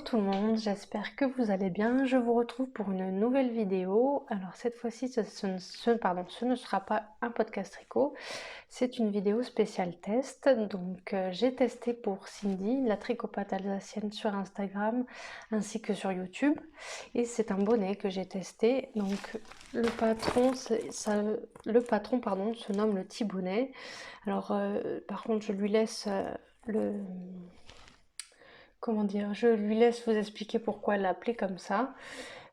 tout le monde, j'espère que vous allez bien. Je vous retrouve pour une nouvelle vidéo. Alors cette fois-ci, ce ne sera pas un podcast tricot, c'est une vidéo spéciale test. Donc j'ai testé pour Cindy, la tricopate alsacienne sur Instagram ainsi que sur YouTube. Et c'est un bonnet que j'ai testé. Donc le patron, se nomme le petit bonnet. Alors par contre, je lui laisse je lui laisse vous expliquer pourquoi elle l'a appelé comme ça.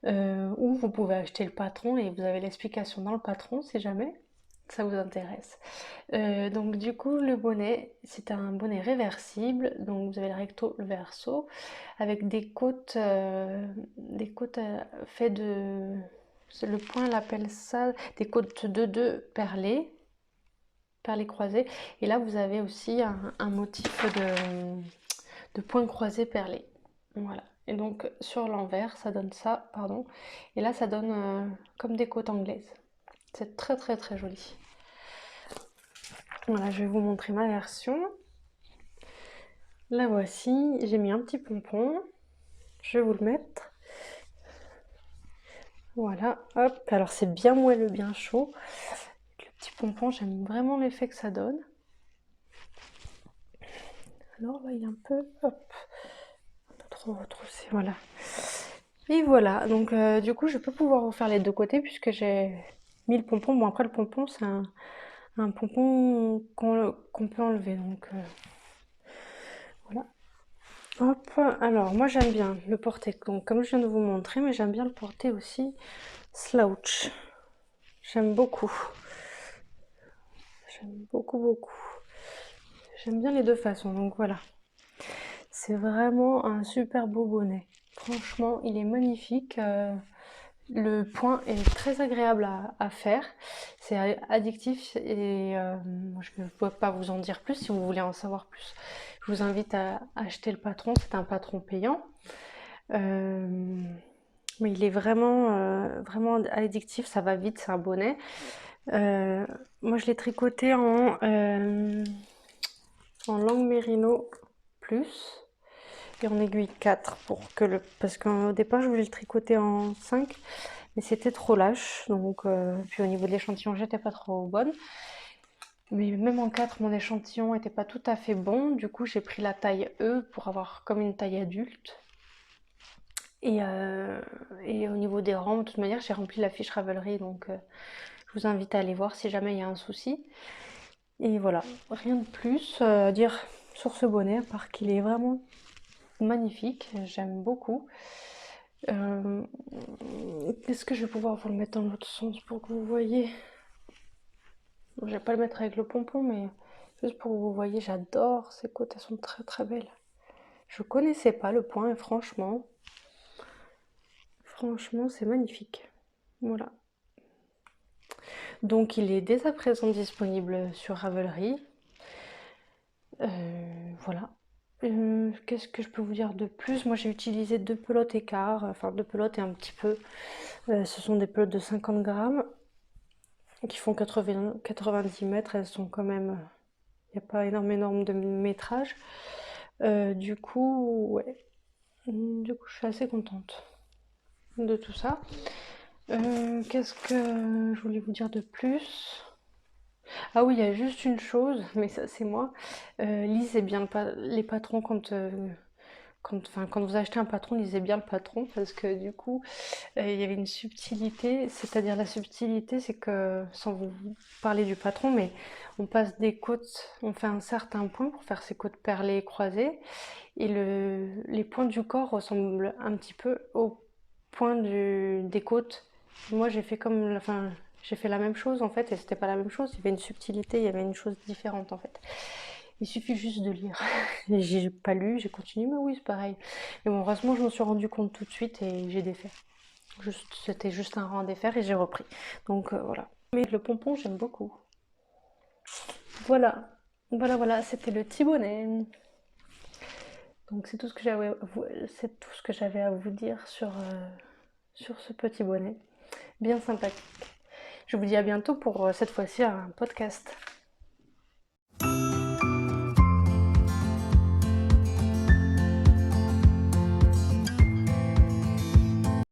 Ou vous pouvez acheter le patron et vous avez l'explication dans le patron si jamais ça vous intéresse. Donc du coup le bonnet, c'est un bonnet réversible. Donc vous avez le recto, le verso, avec des côtes, faites de... Le point l'appelle ça des côtes de deux perlées croisées. Et là vous avez aussi un motif de points croisés perlés. Voilà. Et donc sur l'envers, ça donne ça, pardon. Et là, ça donne comme des côtes anglaises. C'est très très très joli. Voilà, je vais vous montrer ma version. La voici. J'ai mis un petit pompon. Je vais vous le mettre. Voilà, hop. Alors c'est bien moelleux, bien chaud. Le petit pompon, j'aime vraiment l'effet que ça donne. Alors là, il est un peu, hop, un peu trop retroussé, voilà. Et voilà, donc du coup je peux pouvoir refaire les deux côtés puisque j'ai mis le pompon. Bon, après le pompon c'est un pompon qu'on peut enlever, donc voilà. Hop, alors moi j'aime bien le porter donc, comme je viens de vous montrer, mais j'aime bien le porter aussi slouch. J'aime beaucoup. J'aime beaucoup beaucoup. J'aime bien les deux façons, donc voilà. C'est vraiment un super beau bonnet. Franchement, il est magnifique. Le point est très agréable à faire. C'est addictif et je ne peux pas vous en dire plus. Si vous voulez en savoir plus, je vous invite à acheter le patron. C'est un patron payant. Mais il est vraiment addictif. Ça va vite, c'est un bonnet. Moi, je l'ai tricoté en langue mérino plus. Et en aiguille 4 parce qu'au départ je voulais le tricoter en 5 mais c'était trop lâche, donc puis au niveau de l'échantillon j'étais pas trop bonne, mais même en 4 mon échantillon était pas tout à fait bon. Du coup j'ai pris la taille E pour avoir comme une taille adulte, et au niveau des rangs de toute manière j'ai rempli la fiche Ravelry, donc je vous invite à aller voir si jamais il y a un souci. Et voilà, rien de plus à dire sur ce bonnet à part qu'il est vraiment magnifique, j'aime beaucoup. Est-ce que je vais pouvoir vous le mettre dans l'autre sens pour que vous voyez? Je vais pas le mettre avec le pompon, mais juste pour que vous voyez, j'adore ces côtes, elles sont très très belles. Je connaissais pas le point et franchement c'est magnifique. Voilà. Donc il est dès à présent disponible sur Ravelry. Voilà. Qu'est-ce que je peux vous dire de plus? Moi j'ai utilisé 2 pelotes écart, enfin 2 pelotes et un petit peu. Ce sont des pelotes de 50 grammes qui font 90 mètres. Elles sont quand même... Il n'y a pas énorme de métrage. Du coup, ouais. Du coup, je suis assez contente de tout ça. Qu'est-ce que je voulais vous dire de plus? Ah oui, il y a juste une chose, mais ça c'est moi. Lisez bien les patrons quand vous achetez un patron, lisez bien le patron, parce que du coup, il y avait une subtilité. C'est-à-dire la subtilité, c'est que, sans vous parler du patron, mais on passe des côtes, on fait un certain point pour faire ces côtes perlées et croisées, et les points du corps ressemblent un petit peu aux points des côtes. Moi, j'ai fait la même chose en fait, et c'était pas la même chose. Il y avait une subtilité, il y avait une chose différente en fait. Il suffit juste de lire. J'ai pas lu, j'ai continué, mais oui, c'est pareil. Mais bon, heureusement, je m'en suis rendu compte tout de suite et j'ai défait. C'était juste un rang à défaire et j'ai repris. Donc voilà. Mais le pompon, j'aime beaucoup. Voilà. Voilà, c'était le petit bonnet. Donc c'est tout ce que j'avais à vous dire sur ce petit bonnet. Bien sympathique. Je vous dis à bientôt pour cette fois-ci un podcast.